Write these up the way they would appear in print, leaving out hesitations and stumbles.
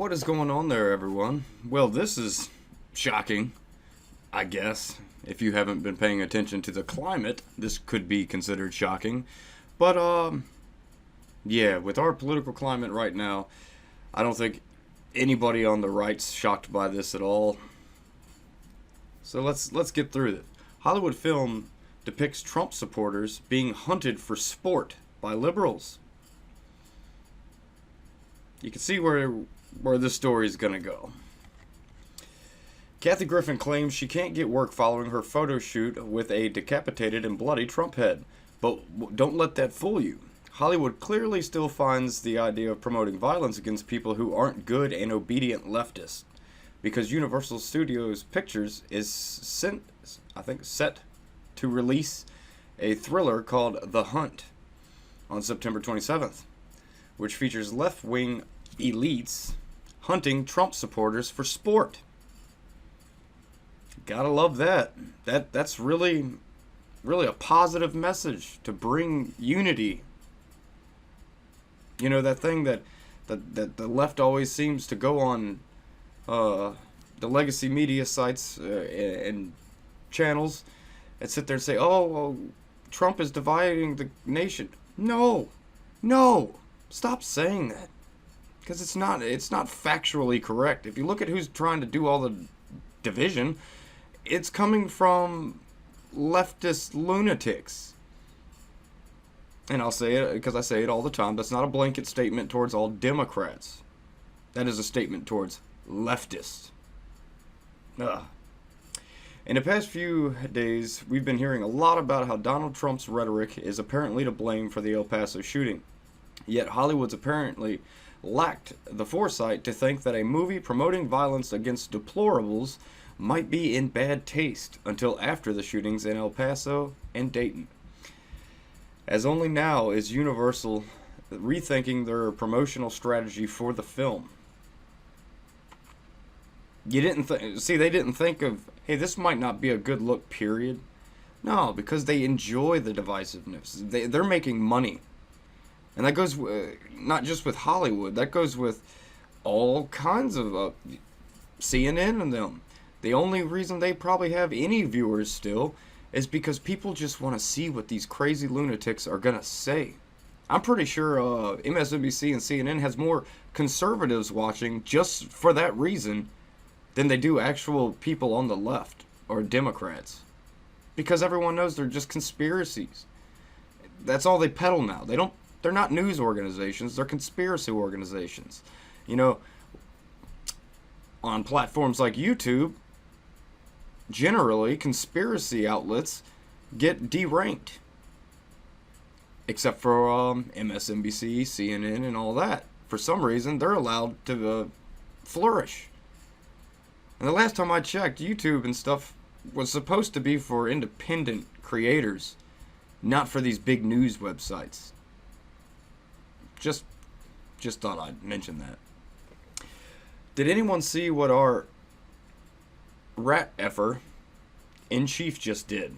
What is going on there, everyone? Well, this is shocking, I guess. If you haven't been paying attention to the climate, this could be considered shocking. But, yeah, with our political climate right now, I don't think anybody on the right's shocked by this at all. So let's get through it. Hollywood film depicts Trump supporters being hunted for sport by liberals. You can see where this story is going to go. Kathy Griffin claims she can't get work following her photo shoot with a decapitated and bloody Trump head. But don't let that fool you. Hollywood clearly still finds the idea of promoting violence against people who aren't good and obedient leftists. Because Universal Studios Pictures is set to release a thriller called The Hunt on September 27th, which features left-wing elites hunting Trump supporters for sport. Gotta love that. That's really a positive message to bring unity. You know, that thing that the left always seems to go on the legacy media sites and channels and sit there and say, oh, Trump is dividing the nation. No, stop saying that, because it's not factually correct. If you look at who's trying to do all the division, it's coming from leftist lunatics. And I'll say it because I say it all the time. That's not a blanket statement towards all Democrats. That is a statement towards leftists. Ugh. In the past few days, we've been hearing a lot about how Donald Trump's rhetoric is apparently to blame for the El Paso shooting. Yet Hollywood's apparently lacked the foresight to think that a movie promoting violence against deplorables might be in bad taste until after the shootings in El Paso and Dayton. As only now is Universal rethinking their promotional strategy for the film. They didn't think of, hey, this might not be a good look, period. No, because they enjoy the divisiveness. They're making money. And that goes not just with Hollywood. That goes with all kinds of CNN and them. The only reason they probably have any viewers still is because people just want to see what these crazy lunatics are going to say. I'm pretty sure MSNBC and CNN has more conservatives watching just for that reason than they do actual people on the left or Democrats. Because everyone knows they're just conspiracies. That's all they peddle now. They're not news organizations, they're conspiracy organizations. You know, on platforms like YouTube, generally conspiracy outlets get deranked. Except for MSNBC, CNN, and all that. For some reason, they're allowed to flourish. And the last time I checked, YouTube and stuff was supposed to be for independent creators, not for these big news websites. Just thought I'd mention that. Did anyone see what our rat effer in chief just did?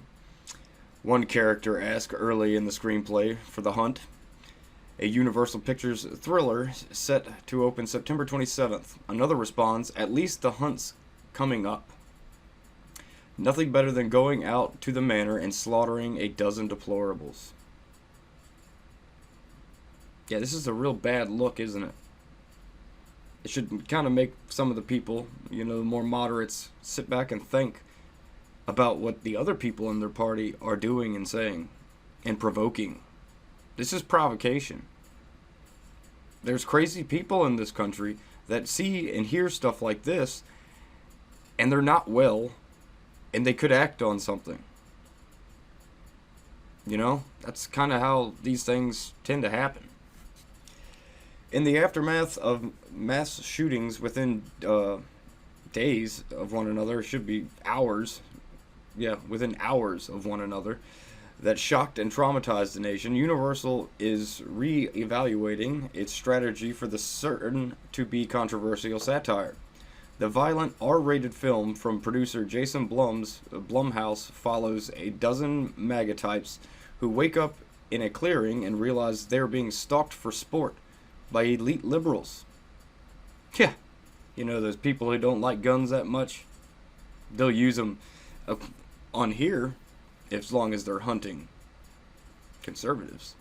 One character asked early in the screenplay for The Hunt, a Universal Pictures thriller set to open September 27th. Another responds, at least The Hunt's coming up. Nothing better than going out to the manor and slaughtering a dozen deplorables. Yeah, this is a real bad look, isn't it? It should kind of make some of the people, the more moderates, sit back and think about what the other people in their party are doing and saying and provoking. This is provocation. There's crazy people in this country that see and hear stuff like this, and they're not well, and they could act on something. That's kind of how these things tend to happen. In the aftermath of mass shootings within days of one another, it should be hours, within hours of one another, that shocked and traumatized the nation, Universal is re-evaluating its strategy for the certain-to-be controversial satire. The violent R-rated film from producer Jason Blumhouse follows a dozen MAGA types who wake up in a clearing and realize they're being stalked for sport by elite liberals. Yeah, You know, those people who don't like guns that much, they'll use them on here as long as they're hunting conservatives.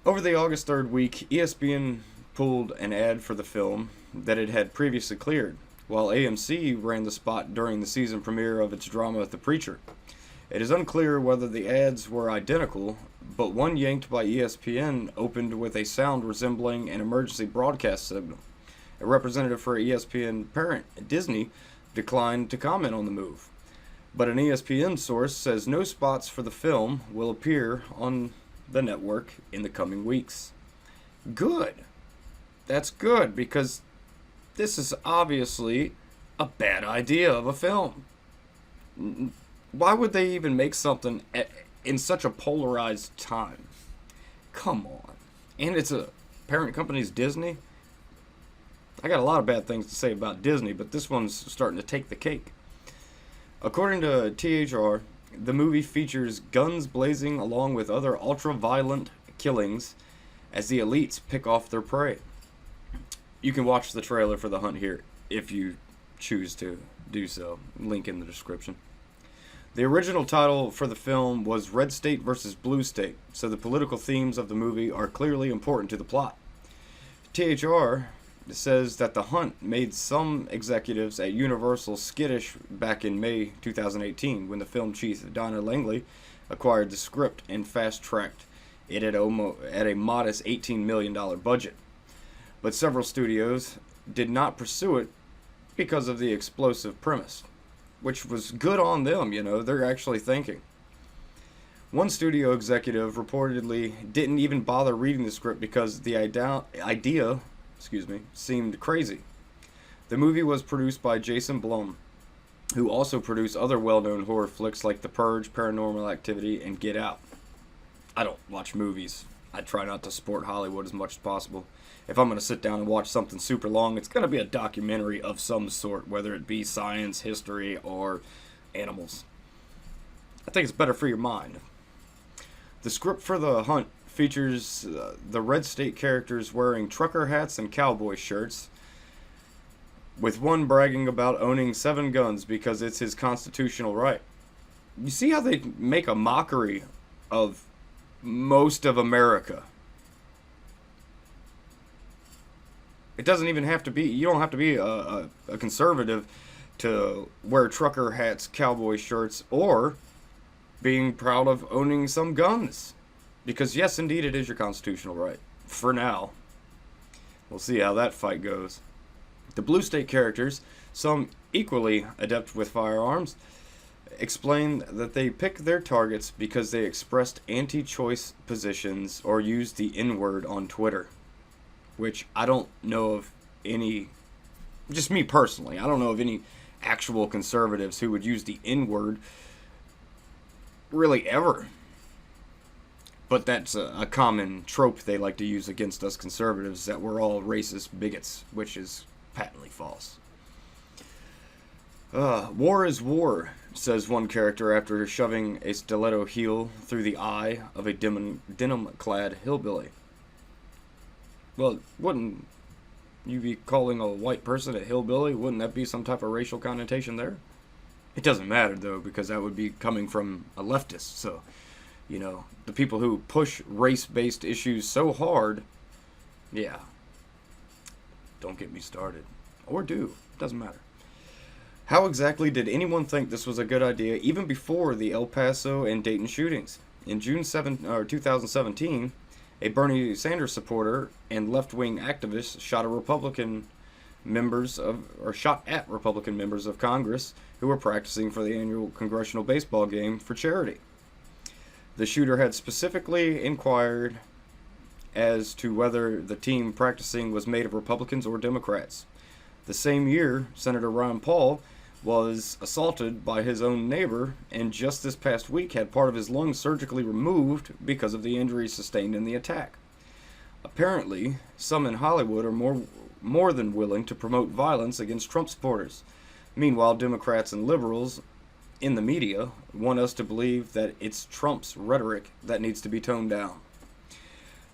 Over the August 3rd week, ESPN pulled an ad for the film that it had previously cleared, while AMC ran the spot during the season premiere of its drama The Preacher. It is unclear whether the ads were identical, but one yanked by ESPN opened with a sound resembling an emergency broadcast signal. A representative for ESPN parent, Disney, declined to comment on the move, but an ESPN source says no spots for the film will appear on the network in the coming weeks. Good. That's good, because this is obviously a bad idea of a film. Why would they even make something in such a polarized time? Come on. And it's a parent company's Disney. I got a lot of bad things to say about Disney, but this one's starting to take the cake. According to THR, the movie features guns blazing along with other ultra-violent killings as the elites pick off their prey. You can watch the trailer for The Hunt here if you choose to do so. Link in the description. The original title for the film was Red State versus Blue State, so the political themes of the movie are clearly important to the plot. THR says that The Hunt made some executives at Universal skittish back in May 2018 when the film chief Donna Langley acquired the script and fast-tracked it at a modest $18 million budget. But several studios did not pursue it because of the explosive premise, which was good on them, you know, they're actually thinking. One studio executive reportedly didn't even bother reading the script because the idea seemed crazy. The movie was produced by Jason Blum, who also produced other well-known horror flicks like The Purge, Paranormal Activity, and Get Out. I don't watch movies. I try not to support Hollywood as much as possible. If I'm going to sit down and watch something super long, it's going to be a documentary of some sort, whether it be science, history, or animals. I think it's better for your mind. The script for The Hunt features the Red State characters wearing trucker hats and cowboy shirts, with one bragging about owning 7 guns because it's his constitutional right. You see how they make a mockery of most of America? It doesn't even have to be, you don't have to be a conservative to wear trucker hats, cowboy shirts, or being proud of owning some guns. Because yes, indeed, it is your constitutional right. For now. We'll see how that fight goes. The Blue State characters, some equally adept with firearms, explain that they pick their targets because they expressed anti-choice positions or used the N-word on Twitter. Which I don't know of any, just me personally, I don't know of any actual conservatives who would use the N-word really ever. But that's a common trope they like to use against us conservatives, that we're all racist bigots, which is patently false. War is war, says one character after shoving a stiletto heel through the eye of a denim-clad hillbilly. Well, wouldn't you be calling a white person a hillbilly? Wouldn't that be some type of racial connotation there? It doesn't matter, though, because that would be coming from a leftist. So, you know, the people who push race-based issues so hard, yeah. Don't get me started. Or do. Doesn't matter. How exactly did anyone think this was a good idea even before the El Paso and Dayton shootings? In June 2017... a Bernie Sanders supporter and left-wing activist shot at Republican members of Congress who were practicing for the annual congressional baseball game for charity. The shooter had specifically inquired as to whether the team practicing was made of Republicans or Democrats. The same year, Senator Ron Paul was assaulted by his own neighbor, and just this past week had part of his lung surgically removed because of the injuries sustained in the attack. Apparently, some in Hollywood are more than willing to promote violence against Trump supporters. Meanwhile, Democrats and liberals in the media want us to believe that it's Trump's rhetoric that needs to be toned down.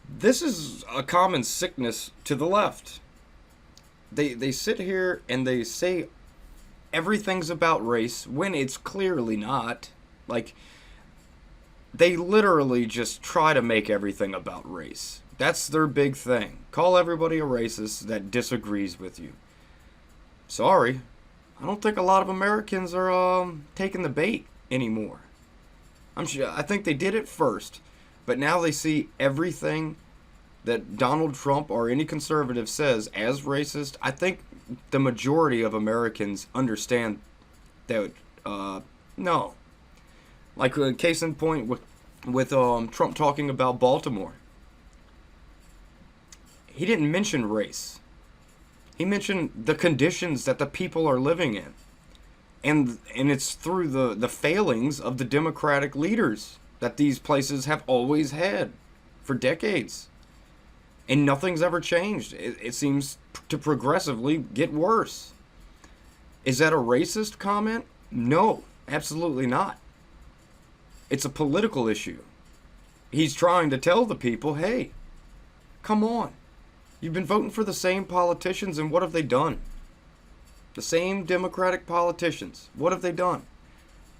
This is a common sickness to the left. they sit here and they say everything's about race when it's clearly not. Like, they literally just try to make everything about race. That's their big thing. Call everybody a racist that disagrees with you. Sorry, I don't think a lot of Americans are taking the bait anymore. I think they did it first, but now they see everything that Donald Trump or any conservative says as racist. I think the majority of Americans understand that no. Like a case in point with Trump talking about Baltimore. He didn't mention race. He mentioned the conditions that the people are living in. And it's through the failings of the Democratic leaders that these places have always had for decades. And nothing's ever changed. It seems to progressively get worse. Is that a racist comment? No, absolutely not. It's a political issue. He's trying to tell the people, hey, come on. You've been voting for the same politicians, and what have they done? The same Democratic politicians. What have they done?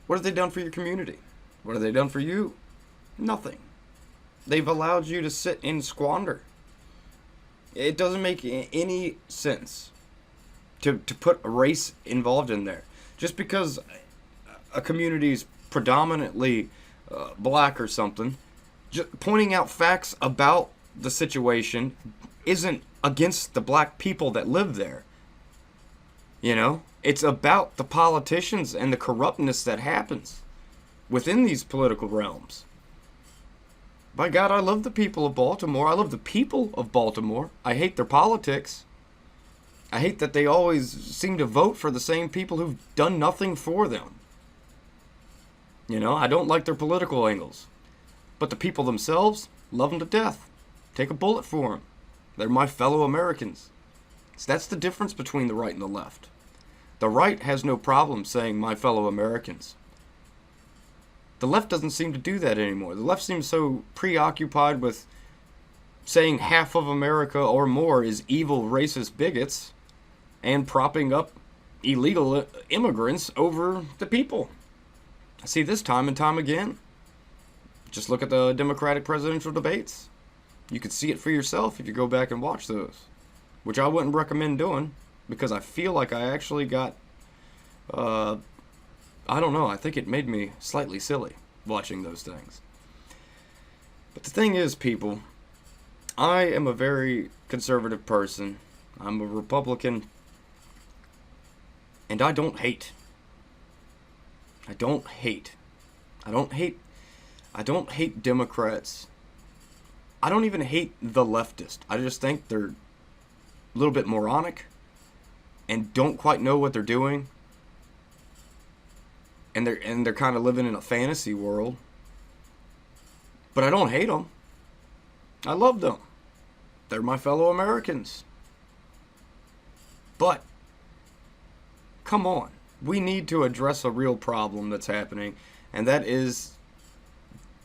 What have they done for your community? What have they done for you? Nothing. They've allowed you to sit and squander. It doesn't make any sense to put a race involved in there. Just because a community is predominantly black or something, just pointing out facts about the situation isn't against the black people that live there. You know, it's about the politicians and the corruptness that happens within these political realms. By God, I love the people of Baltimore. I love the people of Baltimore. I hate their politics. I hate that they always seem to vote for the same people who've done nothing for them. You know, I don't like their political angles. But the people themselves, love them to death. Take a bullet for them. They're my fellow Americans. So that's the difference between the right and the left. The right has no problem saying my fellow Americans. The left doesn't seem to do that anymore. The left seems so preoccupied with saying half of America or more is evil, racist bigots and propping up illegal immigrants over the people. I see this time and time again. Just look at the Democratic presidential debates. You could see it for yourself if you go back and watch those, which I wouldn't recommend doing because I feel like I actually got, I don't know, I think it made me slightly silly watching those things. But the thing is, people, I am a very conservative person. I'm a Republican, and I don't hate. I don't hate. I don't hate Democrats. I don't even hate the leftist. I just think they're a little bit moronic and don't quite know what they're doing. And they're kind of living in a fantasy world. But I don't hate them. I love them. They're my fellow Americans. But come on. We need to address a real problem that's happening, and that is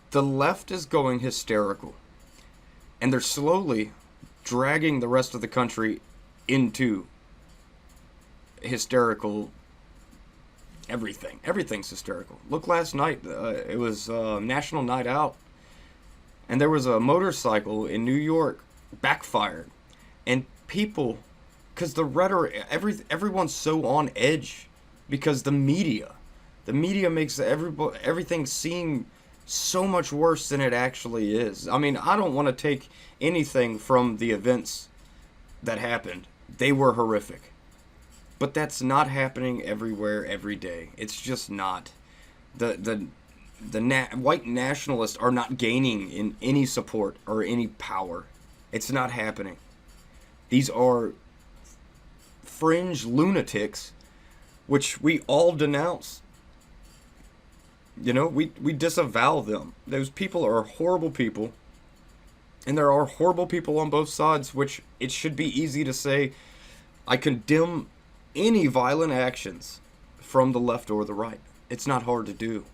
the left is going hysterical. And they're slowly dragging the rest of the country into hysterical everything. Everything's hysterical. Look, last night, it was National Night Out, and there was a motorcycle in New York backfired. And people, because the rhetoric, everyone's so on edge because the media makes everything seem so much worse than it actually is. I mean, I don't want to take anything from the events that happened. They were horrific. But that's not happening everywhere, every day. It's just not. The white nationalists are not gaining in any support or any power. It's not happening. These are fringe lunatics, which we all denounce. You know, we disavow them. Those people are horrible people. And there are horrible people on both sides, which it should be easy to say, I condemn any violent actions from the left or the right. It's not hard to do.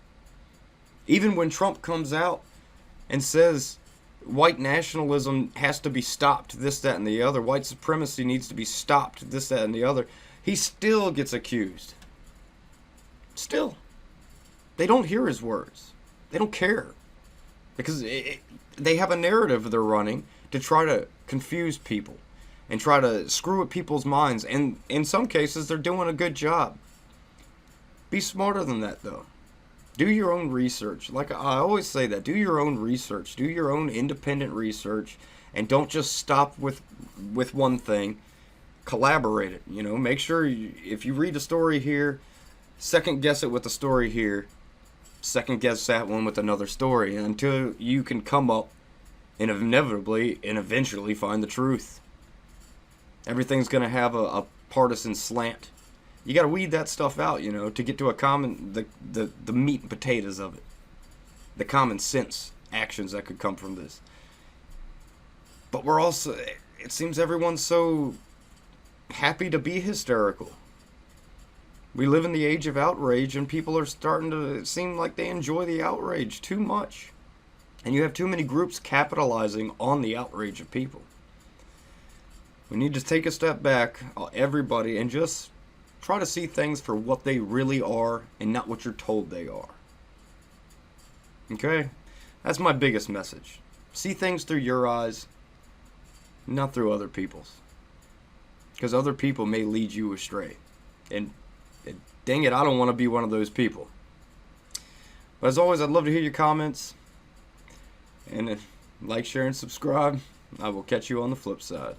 Even when Trump comes out and says white nationalism has to be stopped, this, that, and the other. White supremacy needs to be stopped, this, that, and the other. He still gets accused. Still. They don't hear his words. They don't care. Because they have a narrative they're running to try to confuse people and try to screw with people's minds. And in some cases, they're doing a good job. Be smarter than that, though. Do your own research. Like I always say that. Do your own research. Do your own independent research. And don't just stop with one thing. Collaborate it. You know, make sure if you read a story here, second guess it with a story here. Second guess that one with another story. Until you can come up and inevitably and eventually find the truth. Everything's going to have a partisan slant. You got to weed that stuff out, you know, to get to a common, the meat and potatoes of it. The common sense actions that could come from this. But we're also, it seems everyone's so happy to be hysterical. We live in the age of outrage, and people are starting to seem like they enjoy the outrage too much. And you have too many groups capitalizing on the outrage of people. We need to take a step back, everybody, and just try to see things for what they really are and not what you're told they are. Okay? That's my biggest message. See things through your eyes, not through other people's. Because other people may lead you astray. And dang it, I don't want to be one of those people. But as always, I'd love to hear your comments. And like, share, and subscribe. I will catch you on the flip side.